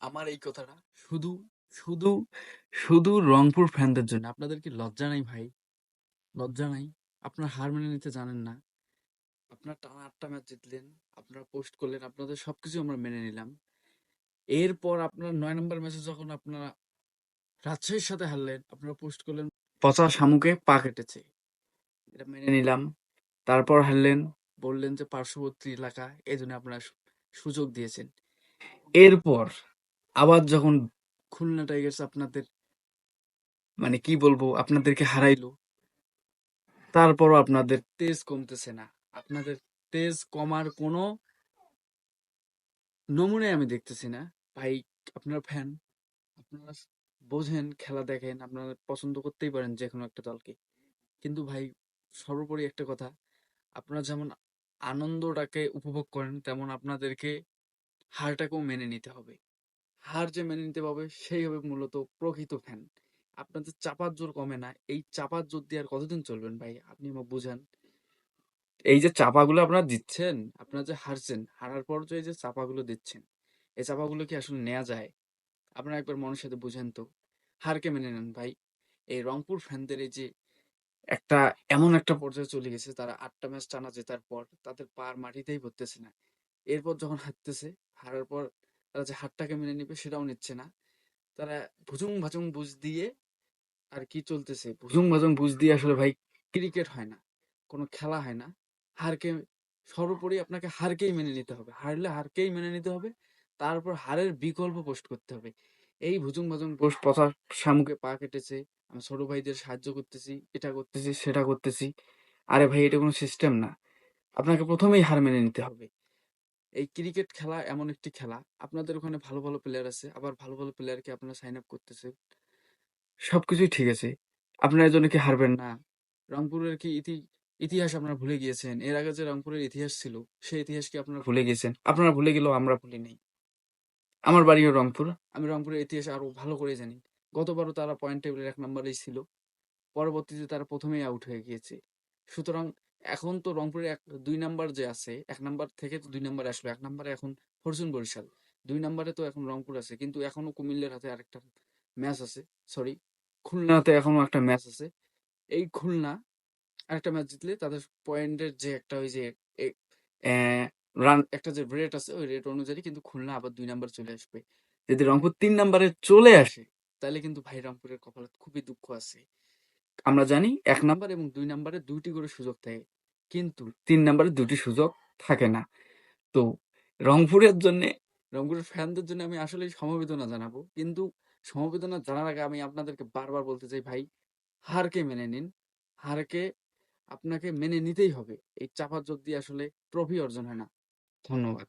আমার এই কথাটা শুধু শুধু শুধু রংপুর ফ্যানদের জন্য। আপনাদের কি লজ্জা নাই ভাই? লজ্জা নাই? আপনারা হার মেনে নিতে জানেন না। আপনারা টানা ৮টা ম্যাচ জিতলেন, আপনারা পোস্ট করলেন, আপনাদের সবকিছু আমরা মেনে নিলাম। এরপর আপনারা ৯ নম্বর ম্যাচে যখন আপনারা রাজশাহীর সাথে হারলেন, আপনারা পোস্ট করলেন পচা শামুকে পা কেটেছে। এটা মেনে নিলাম। তারপর হারলেন, বললেন যে পার্শ্ববর্তী এলাকা, এজন্য আপনারা সুযোগ দিয়েছেন। এরপর আবার যখন খুলনা টাইগার্স আপনাদের মানে কি বলবো আপনাদেরকে হারাইলো, তারপরও আপনাদের তেজ কমতেছে না। আপনাদের তেজ কমার কোনো নমুনাই আমি দেখতেছি না। ভাই, আপনারা ফ্যান, আপনারা বোঝেন, খেলা দেখেন, আপনারা পছন্দ করতেই পারেন যে কোনো একটা দলকে। কিন্তু ভাই, সর্বোপরি একটা কথা, আপনারা যেমন আনন্দটাকে উপভোগ করেন, তেমন আপনাদেরকে হারটাকেও মেনে নিতে হবে। হার যে মেনে নিতে হবে সেই হবে মূলত প্রকৃত ফ্যান। আপনাদের চাপার জোর কমে না। এই চাপার জোর দিয়ে আর কতদিন চলবেন ভাই? আপনি আমাকে বুঝান। এই যে চাপাগুলো আপনারা দিচ্ছেন, আপনারা যে হারছেন, হারার পর যে এই যে চাপাগুলো দিচ্ছেন, এই চাপাগুলো কি আসলে নেওয়া যায়? আপনারা একবার মনের সাথে বুঝেন তো। হারকে মেনে নেন ভাই। এই রংপুর ফ্যানদের এই যে একটা এমন একটা পর্যায়ে চলে গেছে, তারা ৮টা ম্যাচ টানা জেতার পর তাদের পা আর মাটিতেই পড়তেছে না। এরপর যখন হারতেছে, হারার পর তারা যে হারটাকে মেনে নিবে সেটাও নিচ্ছে না। তারা ভুজুং ভাজুং বুঝ দিয়ে আর কি চলতেছে, ভুজুং ভাজুং বুঝ দিয়ে আসলে ভাই ক্রিকেট হয় না, কোনো খেলা হয় না। হারকে সর্বোপরি আপনাকে হারকেই মেনে নিতে হবে। হারলে হারকেই মেনে নিতে হবে। তারপর হারের বিকল্প পোস্ট করতে হবে। এই ভুজুং ভাজুং পোস্ট, পচা শামুকে পা কেটেছে, আমি ছোট ভাইদের সাহায্য করতেছি, এটা করতেছি, সেটা করতেছি। আরে ভাই, এটা কোনো সিস্টেম না। আপনাকে প্রথমেই হার মেনে নিতে হবে। এই ক্রিকেট খেলা এমন একটি খেলা, আপনাদের ওখানে ভালো ভালো প্লেয়ার আছে, আবার ভালো ভালো প্লেয়ারকে আপনারা সাইন আপ করতেছে, সবকিছুই ঠিক আছে। আপনারা এজন্য কি হারবেন না? রংপুরের কি ইতিহাস আপনারা ভুলে গিয়েছেন? এর আগে যে রংপুরের ইতিহাস ছিল, সেই ইতিহাস কি আপনারা ভুলে গেছেন? আপনারা ভুলে গেলেও আমরা ভুলি নাই। আমার বাড়িও রংপুর। আমি রংপুরের ইতিহাস আরো ভালো করে জানি। গতবারও তারা পয়েন্ট টেবিলের ১ নম্বরেই ছিল। পরবর্তীতে তারা ১ম এই আউট হয়ে গিয়েছে। সুতরাং এখন তো রংপুরের ২ নাম্বার যে আছে, ১ নাম্বার থেকে তো ২ নাম্বারে আসলো। ১ নাম্বারে এখন ফরচুন বরিশাল। ২ নাম্বারে তো এখন রংপুর আছে। কিন্তু এখনো কুমিল্লার হাতে আরেকটা ম্যাচ আছে। সরি, খুলনাতে এখনো একটা ম্যাচ আছে। এই খুলনা আরেকটা ম্যাচ জিতলে তাদের পয়েন্টের যে একটা ওই যে এ অ্যা রান একটা যে রেট আছে, ওই রেট অনুযায়ী কিন্তু খুলনা আবার ২ নাম্বারে চলে আসবে। যদি রংপুর ৩ নাম্বারে চলে আসে, তাইলে কিন্তু ভাই রংপুরের কপালে খুবই দুঃখ আছে। আমরা জানি ১ নাম্বার এবং ২ নাম্বারে ২ টি করে সুযোগ থাকে। কিন্তু ৩ নাম্বারে ২ টি সুযোগ থাকে না। তো রংপুরের জন্যে, রংপুরের ফ্যানদের জন্য আমি আসলেই সমবেদনা জানাবো। কিন্তু সমবেদনা জানার আগে আমি আপনাদেরকে বারবার বলতে চাই ভাই, হারকে মেনে নিন। হারকে আপনাকে মেনে নিতেই হবে। এই চাপার জোর দিয়ে আসলে ট্রফি অর্জন হয় না। ধন্যবাদ।